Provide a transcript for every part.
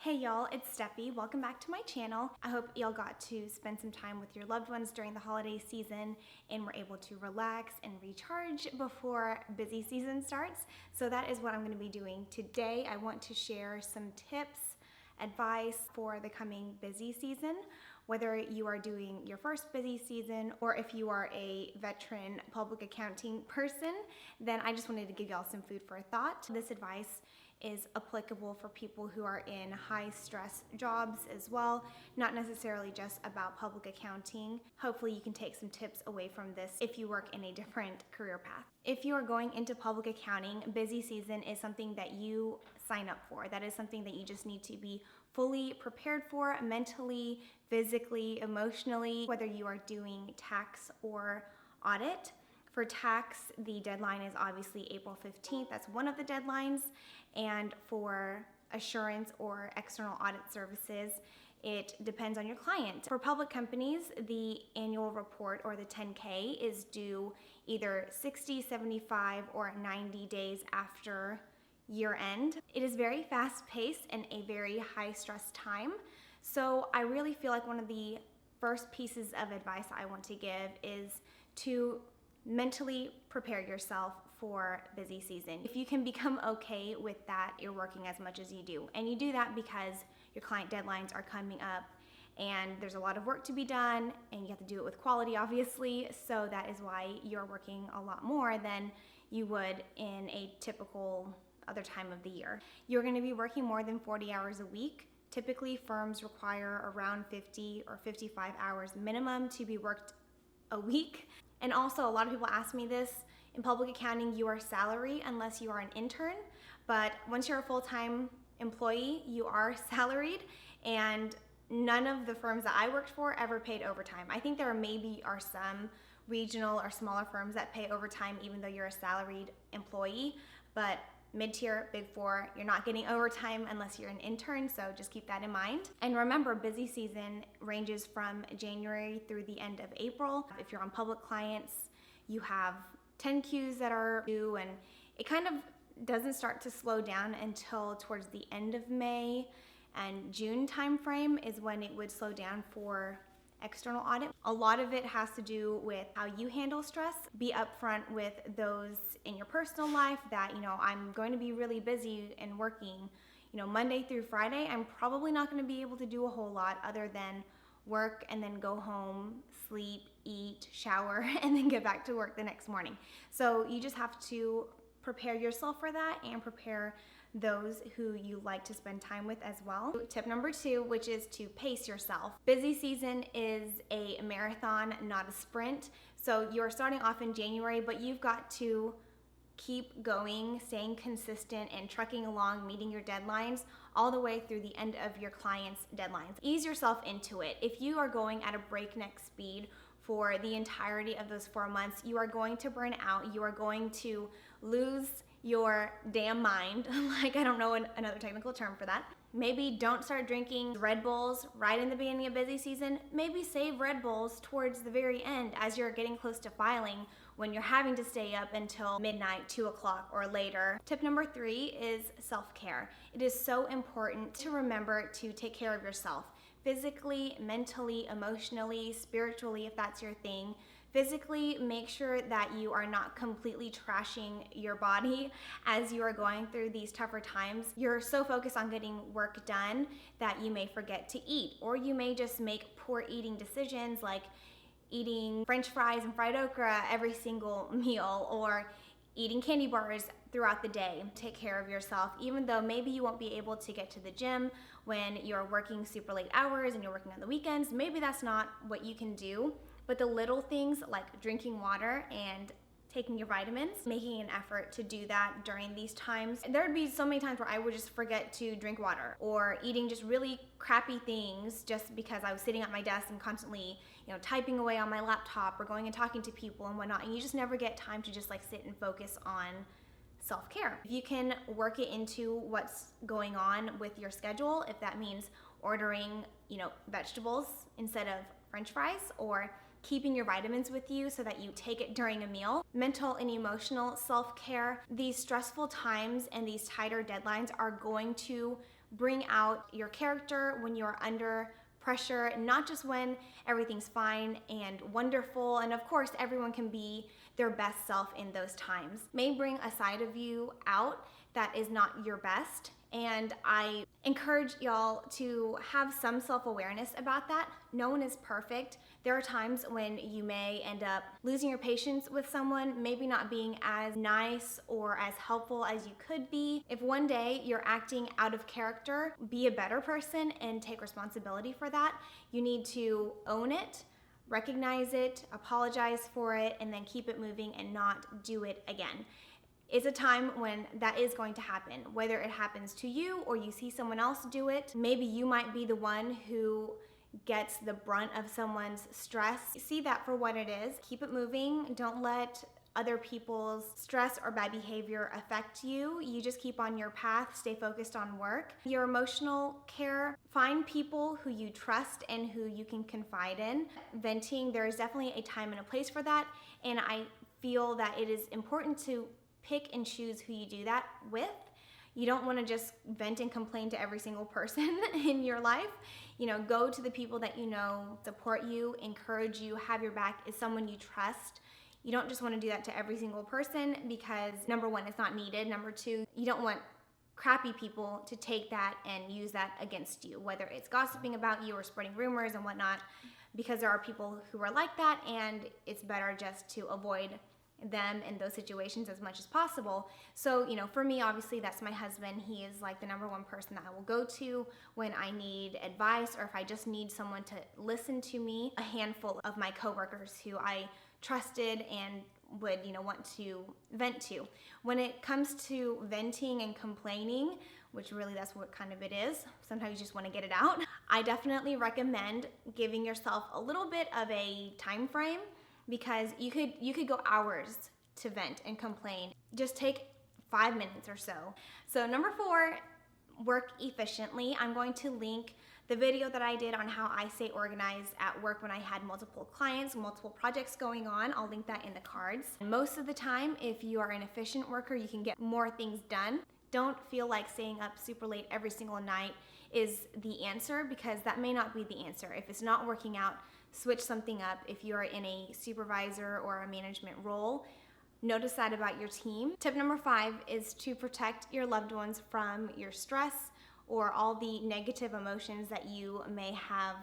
Hey y'all, it's Stephie. Welcome back to my channel. I hope y'all got to spend some time with your loved ones during the holiday season and were able to relax and recharge before busy season starts. So that is what I'm going to be doing today. I want to share some tips, advice for the coming busy season. Whether you are doing your first busy season or if you are a veteran public accounting person, then I just wanted to give y'all some food for thought. This advice is applicable for people who are in high stress jobs as well, not necessarily just about public accounting. Hopefully you can take some tips away from this if you work in a different career path. If you are going into public accounting, busy season is something that you sign up for. That is something that you just need to be fully prepared for mentally, physically, emotionally, whether you are doing tax or audit. For tax, the deadline is obviously April 15th. That's one of the deadlines. And for assurance or external audit services, it depends on your client. For public companies, the annual report or the 10K is due either 60, 75, or 90 days after year end. It is very fast paced and a very high stress time. So I really feel like one of the first pieces of advice I want to give is to mentally prepare yourself for busy season. If you can become okay with that, you're working as much as you do. And you do that because your client deadlines are coming up and there's a lot of work to be done and you have to do it with quality, obviously. So that is why you're working a lot more than you would in a typical other time of the year. You're going to be working more than 40 hours a week. Typically, firms require around 50 or 55 hours minimum to be worked a week. And also, a lot of people ask me this, in public accounting, you are salary unless you are an intern, but once you're a full-time employee, you are salaried, and none of the firms that I worked for ever paid overtime. I think there maybe are some regional or smaller firms that pay overtime even though you're a salaried employee, but mid-tier, big four, you're not getting overtime unless you're an intern, so just keep that in mind. And remember, busy season ranges from January through the end of April. If you're on public clients, you have 10 Qs that are due, and it kind of doesn't start to slow down until towards the end of May and June timeframe is when it would slow down for external audit. A lot of it has to do with how you handle stress. Be upfront with those in your personal life that, I'm going to be really busy and working, Monday through Friday. I'm probably not going to be able to do a whole lot other than work and then go home, sleep, eat, shower, and then get back to work the next morning. So you just have to prepare yourself for that and prepare those who you like to spend time with as well. Tip number 2, which is to pace yourself. Busy season is a marathon, not a sprint. So you're starting off in January, but you've got to keep going, staying consistent and trucking along, meeting your deadlines all the way through the end of your client's deadlines. Ease yourself into it. If you are going at a breakneck speed for the entirety of those 4 months, you are going to burn out. You are going to lose your damn mind. Like, I don't know another technical term for that. Maybe don't start drinking Red Bulls right in the beginning of busy season. Maybe save Red Bulls towards the very end as you're getting close to filing when you're having to stay up until midnight, 2 o'clock or later. Tip number 3 is self-care. It is so important to remember to take care of yourself. Physically, mentally, emotionally, spiritually, if that's your thing. Physically, make sure that you are not completely trashing your body as you are going through these tougher times. You're so focused on getting work done that you may forget to eat, or you may just make poor eating decisions like eating French fries and fried okra every single meal, or eating candy bars throughout the day. Take care of yourself, even though maybe you won't be able to get to the gym when you're working super late hours and you're working on the weekends. Maybe that's not what you can do. But the little things like drinking water and taking your vitamins, making an effort to do that during these times. There would be so many times where I would just forget to drink water or eating just really crappy things just because I was sitting at my desk and constantly, typing away on my laptop or going and talking to people and whatnot. And you just never get time to just sit and focus on self-care. If you can work it into what's going on with your schedule, if that means ordering, vegetables instead of French fries, or keeping your vitamins with you so that you take it during a meal. Mental and emotional self-care. These stressful times and these tighter deadlines are going to bring out your character when you're under pressure, not just when everything's fine and wonderful. And of course, everyone can be their best self in those times. May bring a side of you out that is not your best. And I encourage y'all to have some self-awareness about that. No one is perfect. There are times when you may end up losing your patience with someone, maybe not being as nice or as helpful as you could be. If one day you're acting out of character, be a better person and take responsibility for that. You need to own it, recognize it, apologize for it, and then keep it moving and not do it again. It's a time when that is going to happen, whether it happens to you or you see someone else do it. Maybe you might be the one who gets the brunt of someone's stress. See that for what it is. Keep it moving. Don't let other people's stress or bad behavior affect you. You just keep on your path, stay focused on work. Your emotional care, find people who you trust and who you can confide in. Venting, there is definitely a time and a place for that, and I feel that it is important to pick and choose who you do that with. You don't want to just vent and complain to every single person in your life. You know, go to the people that you know support you, encourage you, have your back, is someone you trust. You don't just want to do that to every single person because number one, it's not needed. Number two, you don't want crappy people to take that and use that against you, whether it's gossiping about you or spreading rumors and whatnot, because there are people who are like that, and it's better just to avoid them in those situations as much as possible. So, you know, for me, obviously that's my husband. He is like the number one person that I will go to when I need advice or if I just need someone to listen to me. A handful of my coworkers who I trusted and would, you know, want to vent to. When it comes to venting and complaining, which really that's what kind of it is, sometimes you just want to get it out, I definitely recommend giving yourself a little bit of a time frame, because you could go hours to vent and complain. Just take 5 minutes or so. So number 4, work efficiently. I'm going to link the video that I did on how I stay organized at work when I had multiple clients, multiple projects going on. I'll link that in the cards. Most of the time, if you are an efficient worker, you can get more things done. Don't feel like staying up super late every single night is the answer, because that may not be the answer. If it's not working out, switch something up. If you're in a supervisor or a management role, notice that about your team. Tip number 5 is to protect your loved ones from your stress or all the negative emotions that you may have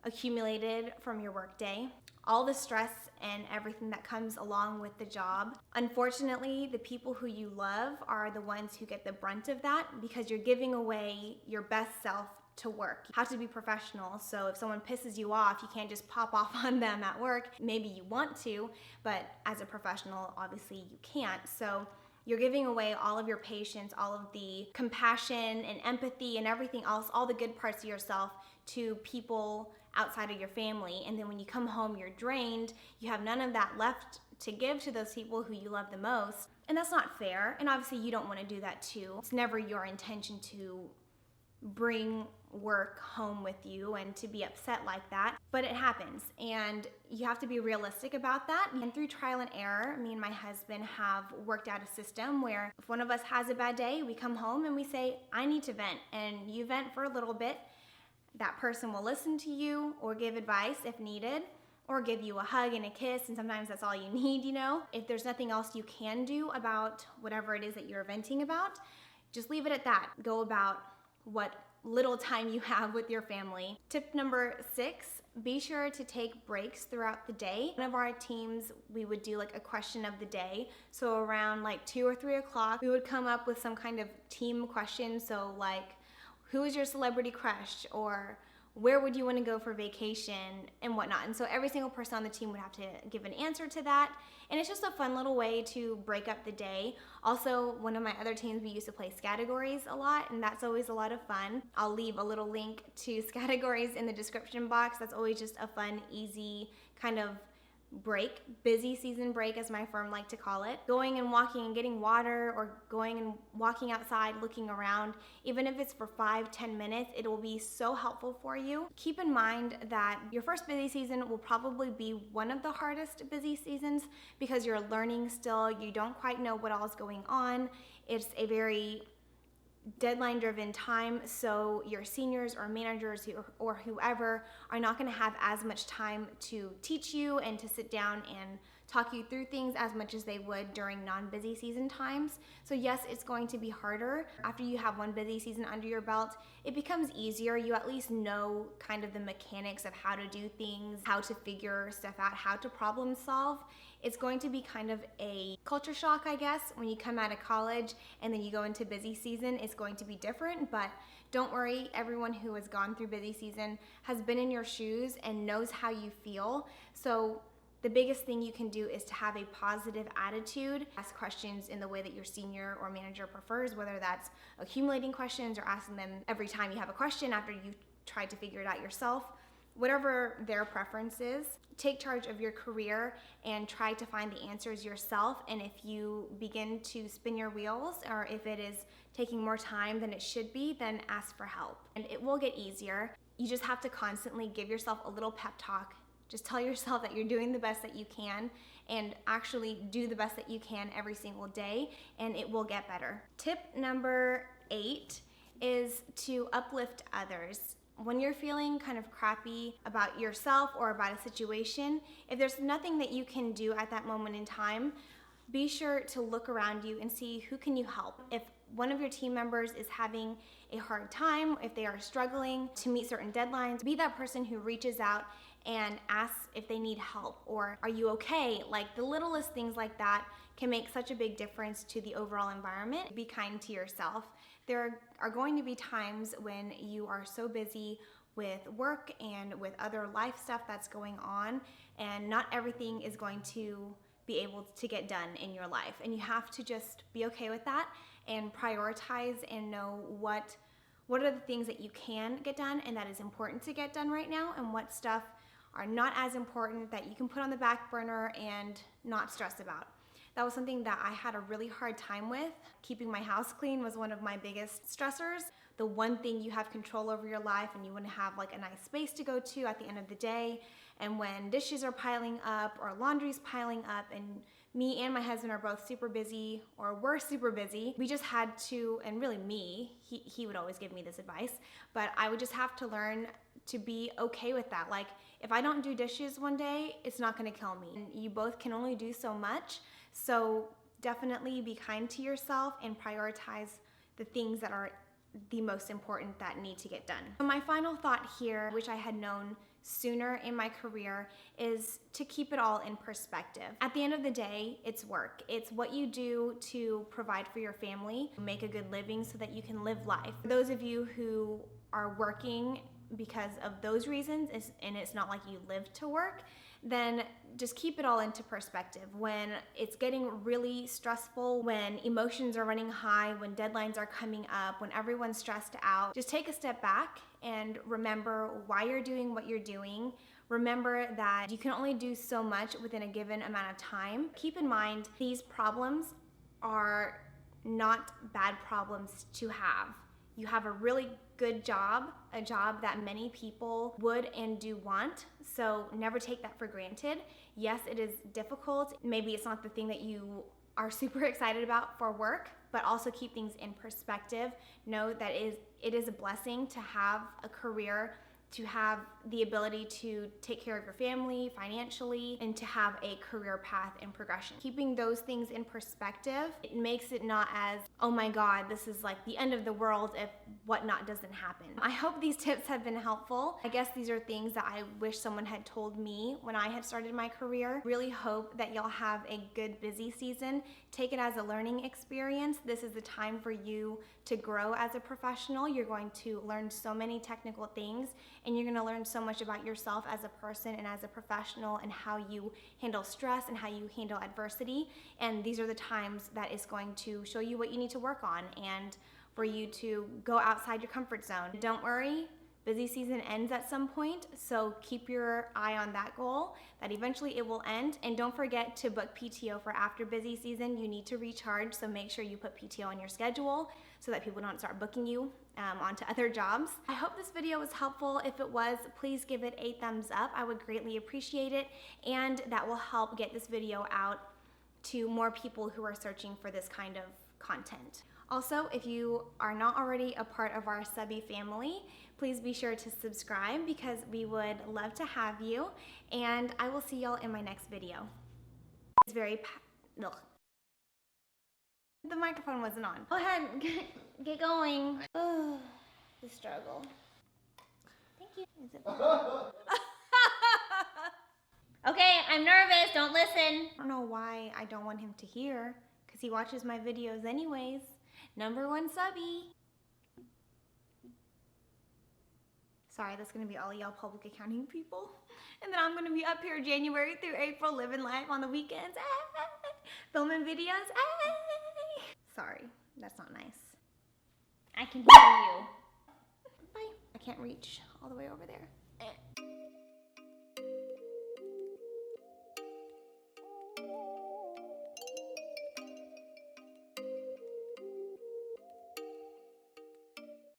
accumulated from your workday. All the stress and everything that comes along with the job. Unfortunately, the people who you love are the ones who get the brunt of that, because you're giving away your best self to work. You have to be professional, so if someone pisses you off, you can't just pop off on them at work. Maybe you want to, but as a professional, obviously you can't. So you're giving away all of your patience, all of the compassion and empathy and everything else, all the good parts of yourself to people outside of your family. And then when you come home, you're drained. You have none of that left to give to those people who you love the most. And that's not fair. And obviously you don't want to do that too. It's never your intention to bring work home with you and to be upset like that, but it happens, and you have to be realistic about that. And through trial and error, me and my husband have worked out a system where if one of us has a bad day, we come home and we say, I need to vent, and you vent for a little bit. That person will listen to you or give advice if needed, or give you a hug and a kiss, and sometimes that's all you need, you know. If there's nothing else you can do about whatever it is that you're venting about, just leave it at that. Go about what little time you have with your family. Tip number 6, be sure to take breaks throughout the day. One of our teams, we would do like a question of the day. So around like 2 or 3 o'clock, we would come up with some kind of team question. So like, who is your celebrity crush? Or where would you want to go for vacation and whatnot. And so every single person on the team would have to give an answer to that. And it's just a fun little way to break up the day. Also, one of my other teams, we used to play Scattergories a lot, and that's always a lot of fun. I'll leave a little link to Scattergories in the description box. That's always just a fun, easy kind of break, busy season break as my firm like to call it. Going and walking and getting water, or going and walking outside, looking around, even if it's for 5-10 minutes, it will be so helpful for you. Keep in mind that your first busy season will probably be one of the hardest busy seasons because you're learning still. You don't quite know what all is going on. It's a very deadline-driven time, so your seniors or managers or whoever are not going to have as much time to teach you and to sit down and talk you through things as much as they would during non-busy season times. So yes, it's going to be harder. After you have one busy season under your belt, it becomes easier. You at least know kind of the mechanics of how to do things, how to figure stuff out, how to problem solve. It's going to be kind of a culture shock, I guess, when you come out of college and then you go into busy season. It's going to be different, but don't worry. Everyone who has gone through busy season has been in your shoes and knows how you feel. So the biggest thing you can do is to have a positive attitude. Ask questions in the way that your senior or manager prefers, whether that's accumulating questions or asking them every time you have a question after you've tried to figure it out yourself. Whatever their preference is, take charge of your career and try to find the answers yourself. And if you begin to spin your wheels, or if it is taking more time than it should be, then ask for help. And it will get easier. You just have to constantly give yourself a little pep talk. Just tell yourself that you're doing the best that you can and actually do the best that you can every single day, and it will get better. Tip number 8 is to uplift others. When you're feeling kind of crappy about yourself or about a situation, if there's nothing that you can do at that moment in time, be sure to look around you and see who can you help. If one of your team members is having a hard time, if they are struggling to meet certain deadlines, be that person who reaches out and asks if they need help, or are you okay? Like, the littlest things like that can make such a big difference to the overall environment. Be kind to yourself. There are going to be times when you are so busy with work and with other life stuff that's going on, and not everything is going to be able to get done in your life. And you have to just be okay with that and prioritize and know what are the things that you can get done and that is important to get done right now, and what stuff are not as important that you can put on the back burner and not stress about. That was something that I had a really hard time with. Keeping my house clean was one of my biggest stressors. The one thing you have control over your life, and you want to have like a nice space to go to at the end of the day. And when dishes are piling up or laundry's piling up, and me and my husband are both super busy, or we're super busy, we just had to, and really me, he would always give me this advice, but I would just have to learn to be okay with that. Like, if I don't do dishes one day, it's not gonna kill me. And you both can only do so much, so definitely be kind to yourself and prioritize the things that are the most important that need to get done. So my final thought here, which I had known sooner in my career, is to keep it all in perspective. At the end of the day, it's work. It's what you do to provide for your family, make a good living so that you can live life. For those of you who are working because of those reasons, and it's not like you live to work, then just keep it all into perspective. When it's getting really stressful, when emotions are running high, when deadlines are coming up, when everyone's stressed out, just take a step back and remember why you're doing what you're doing. Remember that you can only do so much within a given amount of time. Keep in mind, these problems are not bad problems to have. You have a really good job, a job that many people would and do want, so never take that for granted. Yes, it is difficult. Maybe it's not the thing that you are super excited about for work, but also keep things in perspective. Know that it is a blessing to have a career, to have the ability to take care of your family financially, and to have a career path and progression. Keeping those things in perspective, it makes it not as, oh my God, this is like the end of the world if whatnot doesn't happen. I hope these tips have been helpful. I guess these are things that I wish someone had told me when I had started my career. Really hope that y'all have a good busy season. Take it as a learning experience. This is the time for you to grow as a professional. You're going to learn so many technical things, and you're gonna learn so much about yourself as a person and as a professional, and how you handle stress and how you handle adversity. And these are the times that is going to show you what you need to work on and for you to go outside your comfort zone. Don't worry, busy season ends at some point, so keep your eye on that goal, that eventually it will end. And don't forget to book PTO for after busy season. You need to recharge, so make sure you put PTO on your schedule so that people don't start booking you onto other jobs. I hope this video was helpful. If it was, please give it a thumbs up. I would greatly appreciate it, and that will help get this video out to more people who are searching for this kind of content. Also, if you are not already a part of our subby family, please be sure to subscribe because we would love to have you. And I will see y'all in my next video. It's very ugh. The microphone wasn't on. Go ahead, get going. Oh, the struggle. Thank you. Is it okay, I'm nervous. Don't listen. I don't know why I don't want him to hear, because he watches my videos anyways. #1 subby. Sorry, that's gonna be all y'all public accounting people. And then I'm gonna be up here January through April living life on the weekends. Filming videos. Sorry, that's not nice. I can hear you. Bye. I can't reach all the way over there.